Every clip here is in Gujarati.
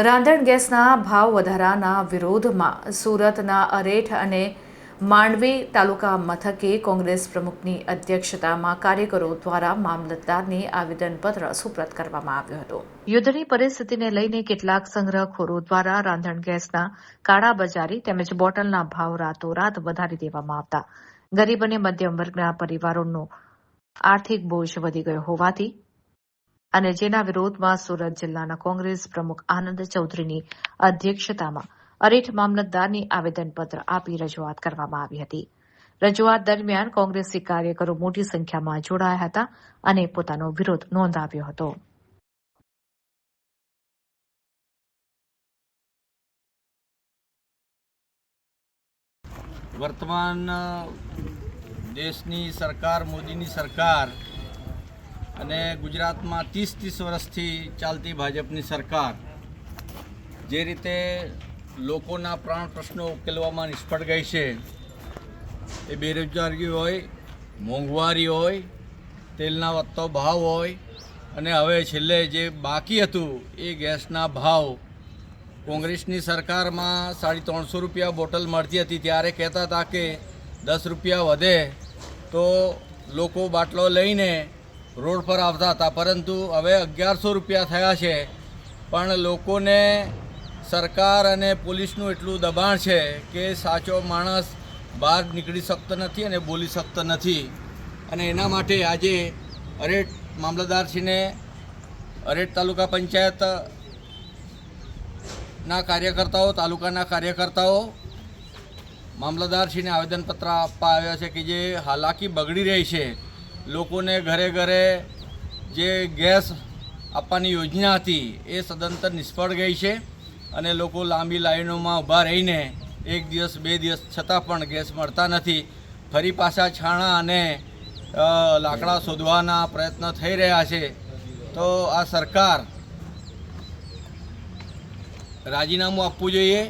રાંધણ ગેસના ભાવ વધારાના વિરોધમાં સુરતના અરેઠ અને માંડવી તાલુકા મથકે કોંગ્રેસ પ્રમુખની અધ્યક્ષતામાં કાર્યકરો દ્વારા મામલતદારને આવેદનપત્ર સુપ્રત કરવામાં આવ્યું હતું। યુદ્ધની પરિસ્થિતિને લઈને કેટલાક સંગ્રહખોરો દ્વારા રાંધણ ગેસના કાળાબજારી તેમજ બોટલના ભાવ રાતોરાત વધારી દેવામાં આવતા ગરીબ અને મધ્યમ વર્ગના પરિવારોનો આર્થિક બોજ વધી ગયો હોવાથી અને જેના વિરોધમાં સુરત જિલ્લાના કોંગ્રેસ પ્રમુખ આનંદ ચૌધરીની અધ્યક્ષતામાં અરેઠ મામલતદારને આવેદનપત્ર આપી રજૂઆત કરવામાં આવી હતી। રજૂઆત દરમિયાન કોંગ્રેસી કાર્યકરો મોટી સંખ્યામાં જોડાયા હતા અને પોતાનો વિરોધ નોંધાવ્યો હતો। વર્તમાન દેશની સરકાર, મોદીની સરકાર અને ગુજરાતમાં 30 વર્ષથી ચાલતી ભાજપની સરકાર જે રીતે લોકોના પ્રાણ પ્રશ્નો ઉકેલવામાં નિષ્ફળ ગઈ છે, એ બેરોજગારી હોય, મોંઘવારી હોય, તેલના વધતો ભાવ હોય અને હવે છેલ્લે જે બાકી હતું એ ગેસના ભાવ કોંગ્રેસની સરકારમાં 350 રૂપિયા બોટલ મળતી હતી ત્યારે કહેતા હતા કે 10 રૂપિયા વધે તો લોકો બાટલો લઈને રોડ પર આવતા હતા, પરંતુ હવે 1100 રૂપિયા થયા છે। પણ લોકોને સરકાર અને પોલીસનું એટલું દબાણ છે કે સાચો માણસ બહાર નીકળી શકતો નથી અને બોલી શકતો નથી અને એના માટે આજે અરેઠ મામલતદારશ્રીને અરેઠ તાલુકા પંચાયતના કાર્યકર્તાઓ, તાલુકાના કાર્યકર્તાઓ મામલતદારશ્રીને આવેદનપત્ર આપવા આવ્યા છે કે જે હાલાકી બગડી રહી છે। લોકોને ઘરે ઘરે જે ગેસ આપવાની યોજના હતી એ સદંતર નિષ્ફળ ગઈ છે અને લોકો લાંબી લાઈનોમાં ઊભા રહીને 1 દિવસ 2 દિવસ છતાં પણ ગેસ મળતા નથી। ફરી પાછા છાણા અને લાકડા શોધવાના પ્રયત્ન થઈ રહ્યા છે। તો આ સરકાર રાજીનામું આપવું જોઈએ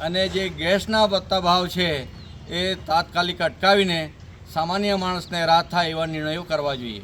અને જે ગેસના વધતા ભાવ છે એ તાત્કાલિક અટકાવીને સામાન્ય માણસને રાહત થાય એવા નિર્ણયો કરવા જોઈએ।